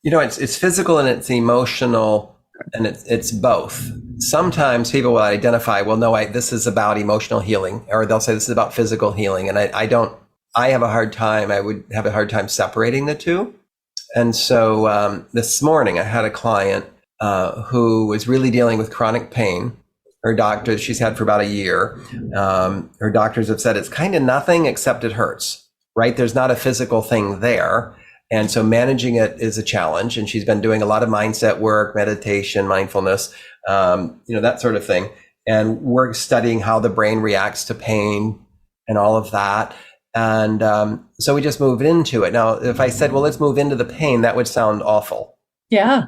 It's physical and it's emotional, and it's both. Sometimes people will identify, well, no, this is about emotional healing, or they'll say this is about physical healing. And I have a hard time. I would have a hard time separating the two. And so this morning I had a client who was really dealing with chronic pain. Her doctor, she's had for about a year. Her doctors have said it's kind of nothing except it hurts, right? There's not a physical thing there. And so managing it is a challenge. And she's been doing a lot of mindset work, meditation, mindfulness, that sort of thing. And we're studying how the brain reacts to pain and all of that. And so we just moved into it. Now, if I said, well, let's move into the pain, that would sound awful. Yeah.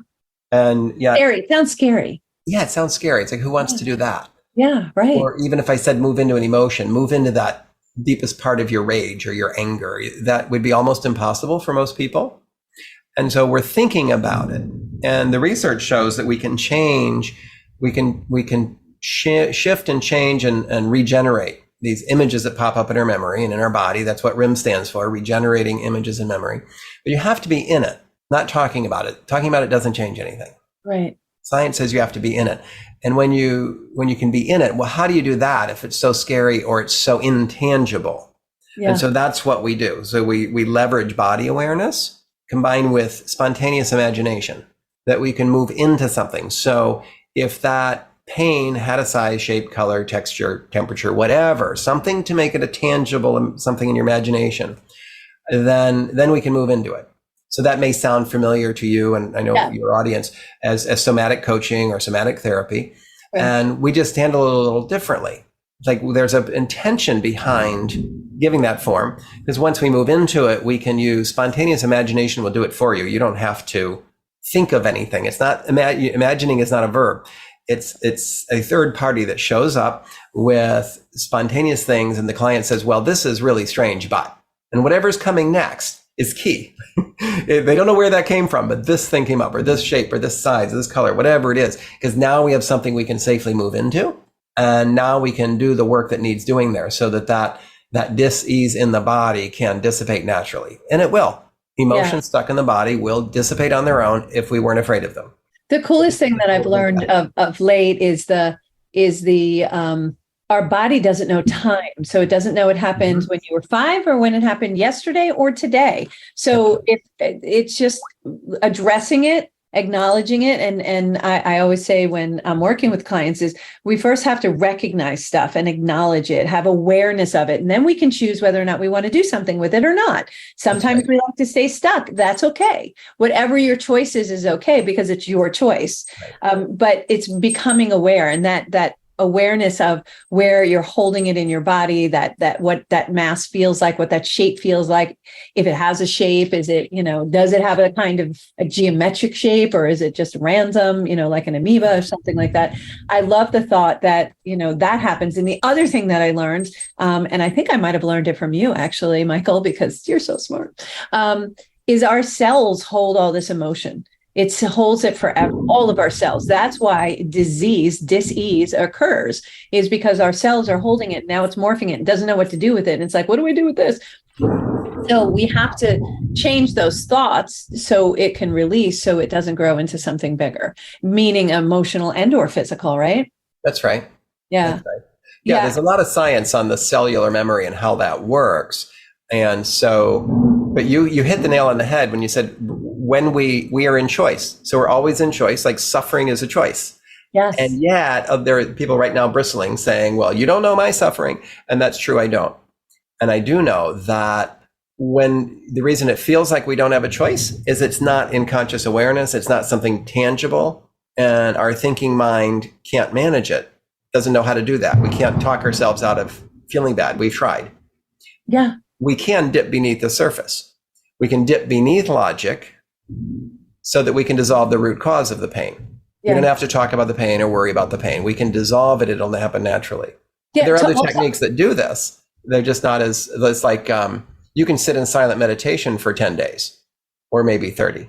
And yeah. Scary. It sounds scary. Yeah, it sounds scary. It's like, who wants to do that? Yeah, right. Or even if I said move into an emotion, move into that deepest part of your rage or your anger, that would be almost impossible for most people. And so we're thinking about it. And the research shows that we can change, we can shift and change and regenerate these images that pop up in our memory and in our body. That's what RIM stands for, regenerating images in memory. But you have to be in it, not talking about it. Talking about it doesn't change anything. Right. Science says you have to be in it. And when you can be in it, well, how do you do that if it's so scary or it's so intangible? Yeah. And so that's what we do. So we leverage body awareness combined with spontaneous imagination, that we can move into something. So if that pain had a size, shape, color, texture, temperature, whatever, something to make it a tangible, something in your imagination, then we can move into it. So that may sound familiar to you, and I know your audience, as somatic coaching or somatic therapy. Right. And we just handle it a little differently. Like there's an intention behind giving that form, because once we move into it, we can use spontaneous imagination will do it for you. You don't have to think of anything. It's not imagining is not a verb. It's a third party that shows up with spontaneous things, and the client says, well, this is really strange, but, and whatever's coming next is key. They don't know where that came from, but this thing came up, or this shape, or this size, or this color, whatever it is, because now we have something we can safely move into, and now we can do the work that needs doing there, so that dis-ease in the body can dissipate naturally, and it will. Emotions stuck in the body will dissipate on their own if we weren't afraid of them. The coolest thing that I've learned of late is our body doesn't know time. So it doesn't know it happened when you were 5 or when it happened yesterday or today. So if it's just addressing it, acknowledging it. And I always say when I'm working with clients is we first have to recognize stuff and acknowledge it, have awareness of it. And then we can choose whether or not we want to do something with it or not. Sometimes we like to stay stuck. That's okay. Whatever your choice is okay, because it's your choice. But it's becoming aware, and that awareness of where you're holding it in your body, that what that mass feels like, what that shape feels like. If it has a shape, is it, does it have a kind of a geometric shape, or is it just random, like an amoeba or something like that? I love the thought that, that happens. And the other thing that I learned, and I think I might have learned it from you actually, Michael, because you're so smart, is our cells hold all this emotion. It holds it forever, all of our cells. That's why dis-ease occurs, is because our cells are holding it. Now it's morphing it. It doesn't know what to do with it. And it's like, what do we do with this? So we have to change those thoughts so it can release, so it doesn't grow into something bigger, meaning emotional and or physical, right? That's right. Yeah. That's right. Yeah, there's a lot of science on the cellular memory and how that works. And so, but you hit the nail on the head when you said, when we are in choice. So we're always in choice, like suffering is a choice. Yes. And yet there are people right now bristling saying, well, you don't know my suffering. And that's true, I don't. And I do know that when the reason it feels like we don't have a choice is it's not in conscious awareness. It's not something tangible. And our thinking mind can't manage it, doesn't know how to do that. We can't talk ourselves out of feeling bad. We've tried. Yeah. We can dip beneath the surface. We can dip beneath logic so that we can dissolve the root cause of the pain. You don't have to talk about the pain or worry about the pain. We can dissolve it. It'll happen naturally. Yeah, there are other techniques that do this. They're just not as, it's like you can sit in silent meditation for 10 days or maybe 30.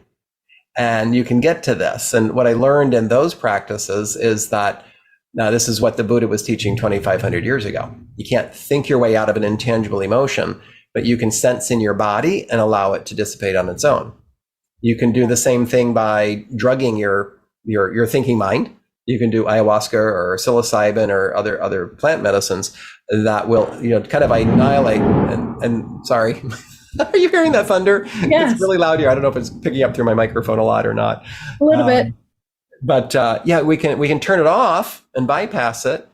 And you can get to this. And what I learned in those practices is that now this is what the Buddha was teaching 2,500 years ago. You can't think your way out of an intangible emotion, but you can sense in your body and allow it to dissipate on its own. You can do the same thing by drugging your thinking mind. You can do ayahuasca or psilocybin or other plant medicines that will, kind of annihilate. And sorry, are you hearing that thunder? Yes. It's really loud here. I don't know if it's picking up through my microphone a lot or not. A little bit. But we can turn it off and bypass it.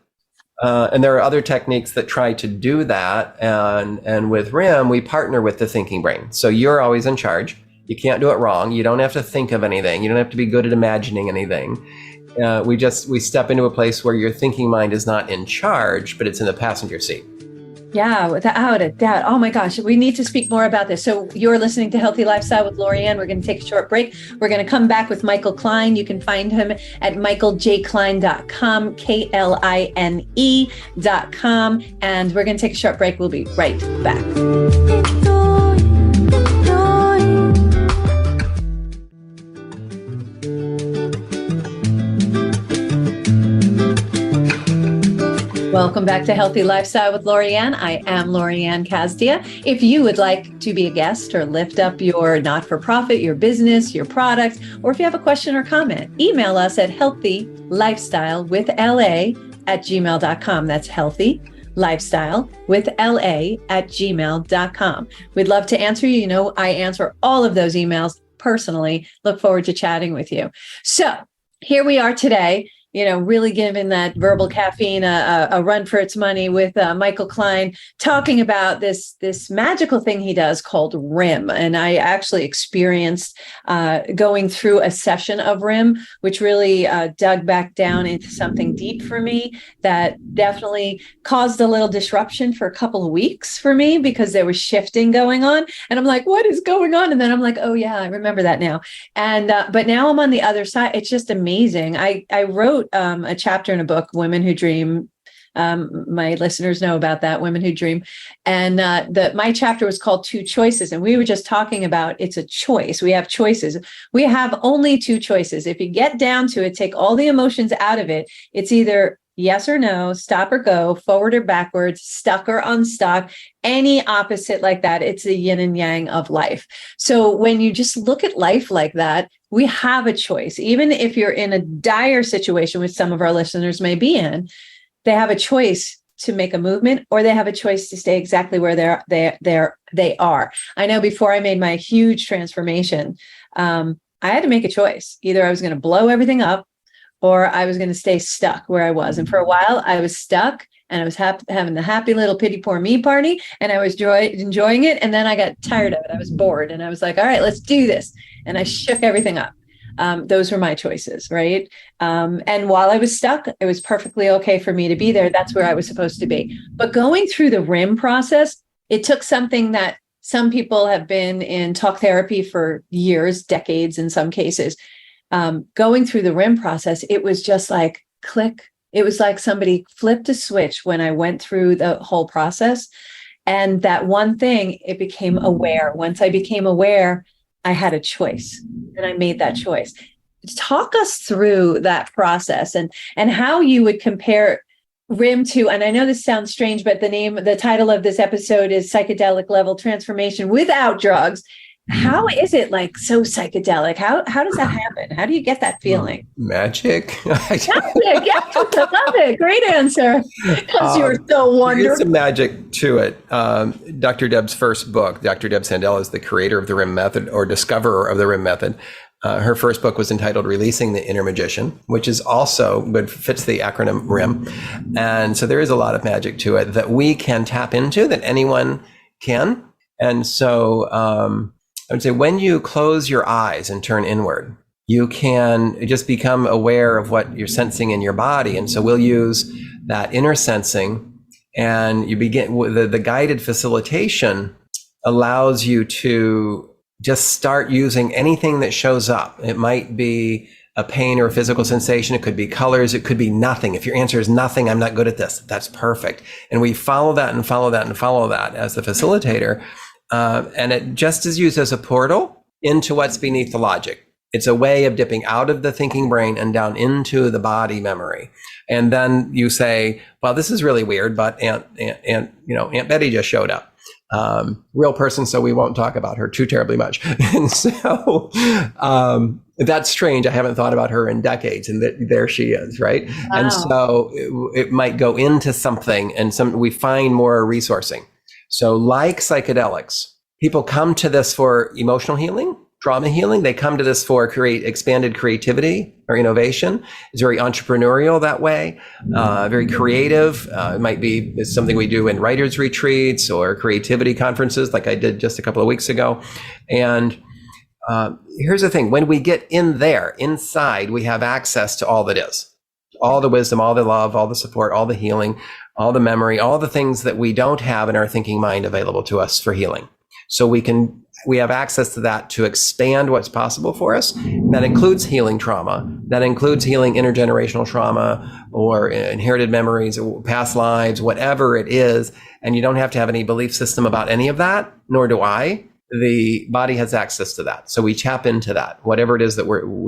And there are other techniques that try to do that. And with RIM, we partner with the thinking brain. So you're always in charge. You can't do it wrong. You don't have to think of anything. You don't have to be good at imagining anything. We step into a place where your thinking mind is not in charge, but it's in the passenger seat. Yeah, without a doubt. Oh my gosh, we need to speak more about this. So you're listening to Healthy Lifestyle with Lorianne. We're going to take a short break. We're going to come back with Michael Klein. You can find him at michaeljklein.com, KLINE.com. And we're going to take a short break. We'll be right back. Welcome back to Healthy Lifestyle with Lorianne. I am Lorianne Casdia. If you would like to be a guest or lift up your not-for-profit, your business, your product, or if you have a question or comment, email us at healthylifestylewithla@gmail.com. That's healthylifestylewithla@gmail.com. We'd love to answer you. You know, I answer all of those emails personally. Look forward to chatting with you. So here we are today, really giving that verbal caffeine a run for its money with Michael Klein, talking about this magical thing he does called RIM. And I actually experienced going through a session of RIM, which really dug back down into something deep for me that definitely caused a little disruption for a couple of weeks for me because there was shifting going on. And I'm like, what is going on? And then I'm like, oh yeah, I remember that now. And but now I'm on the other side. It's just amazing. I wrote a chapter in a book, Women Who Dream. My listeners know about that, Women Who Dream. And my chapter was called Two Choices. And we were just talking about it's a choice. We have choices. We have only two choices. If you get down to it, take all the emotions out of it, it's either yes or no, stop or go, forward or backwards, stuck or unstuck, any opposite like that. It's the yin and yang of life. So when you just look at life like that, we have a choice. Even if you're in a dire situation, which some of our listeners may be in, they have a choice to make a movement, or they have a choice to stay exactly where they are. I know before I made my huge transformation, I had to make a choice. Either I was going to blow everything up, or I was going to stay stuck where I was. And for a while, I was stuck, and I was having the happy little pity poor me party, and I was enjoying it. And then I got tired of it. I was bored, and I was like, all right, let's do this. And I shook everything up. Those were my choices, right? And while I was stuck, it was perfectly okay for me to be there. That's where I was supposed to be. But going through the RIM process, it took something that some people have been in talk therapy for years, decades in some cases. Going through the RIM process, it was just like click. It was like somebody flipped a switch when I went through the whole process. And that one thing, it became aware. Once I became aware, I had a choice, and I made that choice. Talk us through that process and how you would compare RIM to, and I know this sounds strange, but the title of this episode is Psychedelic Level Transformation Without Drugs. How is it like so psychedelic? How does that happen? How do you get that feeling? Magic. Magic. Yeah, I love it. Great answer. Because you were so wonderful. There's some magic to it. Dr. Deb's first book, Dr. Deb Sandell is the creator of the RIM method, or discoverer of the RIM method. Her first book was entitled Releasing the Inner Magician, which is also fits the acronym RIM. And so there is a lot of magic to it that we can tap into, that anyone can. And so I would say when you close your eyes and turn inward, you can just become aware of what you're sensing in your body. And so we'll use that inner sensing, and you begin the guided facilitation allows you to just start using anything that shows up. It might be a pain or a physical sensation. It could be colors. It could be nothing. If your answer is nothing, I'm not good at this, that's perfect. And we follow that and follow that and follow that as the facilitator. And it just is used as a portal into what's beneath the logic. It's a way of dipping out of the thinking brain and down into the body memory. And then you say, well, this is really weird, but Aunt Betty just showed up. real person, so we won't talk about her too terribly much. And so that's strange. I haven't thought about her in decades, and there she is, right? Wow. And so it might go into something, and we find more resourcing. So like psychedelics, people come to this for emotional healing, trauma healing. They come to this for expanded creativity or innovation. It's very entrepreneurial that way, very creative. It might be something we do in writers' retreats or creativity conferences like I did just a couple of weeks ago. And here's the thing. When we get in there, inside, we have access to all that is. All the wisdom, all the love, all the support, all the healing, all the memory, all the things that we don't have in our thinking mind available to us for healing. So we have access to that to expand what's possible for us. That includes healing trauma. That includes healing intergenerational trauma or inherited memories or past lives, whatever it is. And you don't have to have any belief system about any of that, nor do I. The body has access to that. So we tap into that. Whatever it is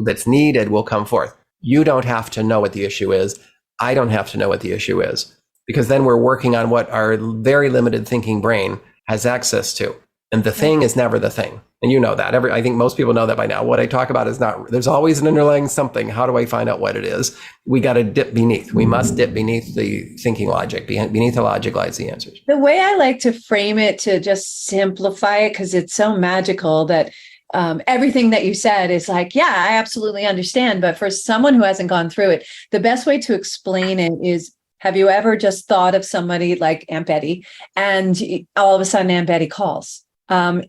that's needed will come forth. You don't have to know what the issue is. I don't have to know what the issue is, because then we're working on what our very limited thinking brain has access to. And the thing is never the thing. And you know that. I think most people know that by now. What I talk about is there's always an underlying something. How do I find out what it is? We got to dip beneath. We must dip beneath the thinking logic. Beneath the logic lies the answers. The way I like to frame it, to just simplify it, because it's so magical that everything that you said is like, yeah, I absolutely understand. But for someone who hasn't gone through it, the best way to explain it is, have you ever just thought of somebody like Aunt Betty, and all of a sudden Aunt Betty calls?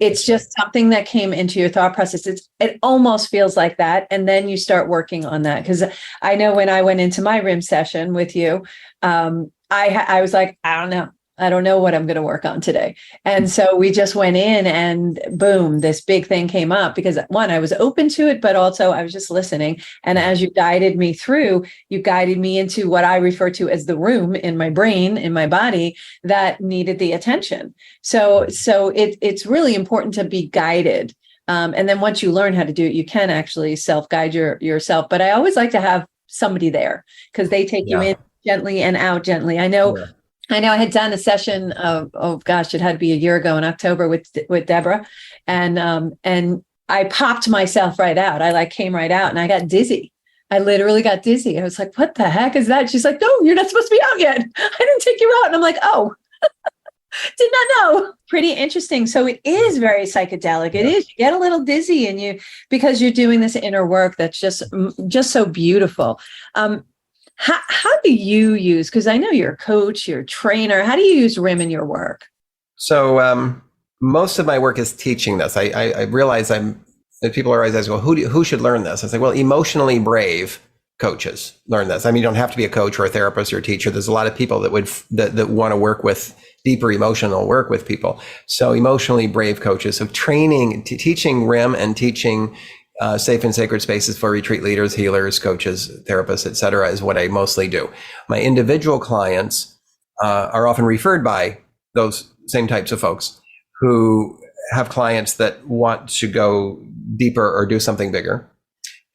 It's just something that came into your thought process. It almost feels like that. And then you start working on that. Because I know when I went into my RIM session with you, I was like, I don't know. I don't know what I'm going to work on today. And so we just went in and boom, this big thing came up, because one, I was open to it, but also I was just listening. And as you guided me through, you guided me into what I refer to as the room in my brain, in my body, that needed the attention. So it's really important to be guided. And then once you learn how to do it, you can actually self-guide yourself. But I always like to have somebody there, because they take you in gently and out gently. I know I had done a session of, it had to be a year ago in October with Deborah, and I popped myself right out. I came right out, and I got dizzy. I literally got dizzy. I was like, what the heck is that? She's like, no, you're not supposed to be out yet. I didn't take you out. And I'm like, oh, did not know. Pretty interesting. So it is very psychedelic. It is. You get a little dizzy, and because you're doing this inner work that's just so beautiful. How do you use, because I know you're a coach, you're a trainer, how do you use RIM in your work? So most of my work is teaching this. I realize that people are always asking, well, who should learn this? I say, well, emotionally brave coaches learn this. I mean, you don't have to be a coach or a therapist or a teacher. There's a lot of people that want to work with deeper emotional work with people. So emotionally brave coaches. So teaching RIM and teaching safe and sacred spaces for retreat leaders, healers, coaches, therapists, et cetera, is what I mostly do. My individual clients are often referred by those same types of folks who have clients that want to go deeper or do something bigger.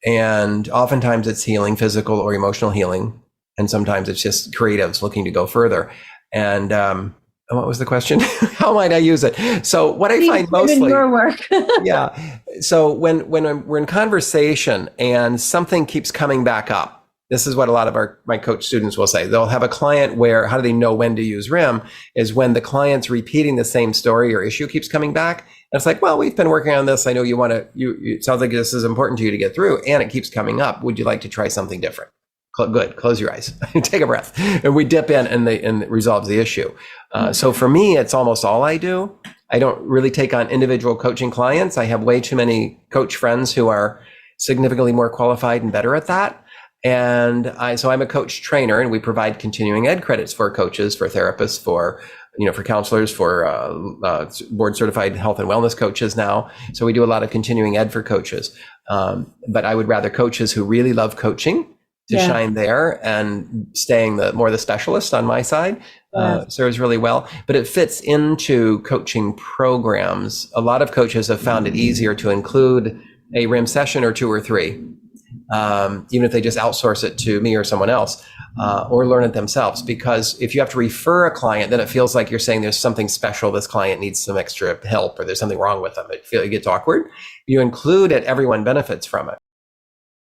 And oftentimes it's healing, physical or emotional healing. And sometimes it's just creatives looking to go further. And what was the question? How might I use it? So what I find mostly in your work. Yeah. So when we're in conversation and something keeps coming back up, this is what a lot of my coach students will say. They'll have a client where, how do they know when to use RIM? Is when the client's repeating the same story or issue keeps coming back. And it's like, well, we've been working on this. I know you want to, it sounds like this is important to you to get through, and it keeps coming up. Would you like to try something different? Good. Close your eyes. Take a breath. And we dip in and it resolves the issue. So for me, it's almost all I do. I don't really take on individual coaching clients. I have way too many coach friends who are significantly more qualified and better at that. And so I'm a coach trainer, and we provide continuing ed credits for coaches, for therapists, for counselors, for board certified health and wellness coaches now. So we do a lot of continuing ed for coaches. But I would rather coaches who really love coaching to shine there, and staying the specialist on my side serves really well. But it fits into coaching programs. A lot of coaches have found it easier to include a RIM session or 2 or 3, even if they just outsource it to me or someone else. or learn it themselves. Because if you have to refer a client, then it feels like you're saying there's something special. This client needs some extra help, or there's something wrong with them. It gets awkward. You include it, everyone benefits from it.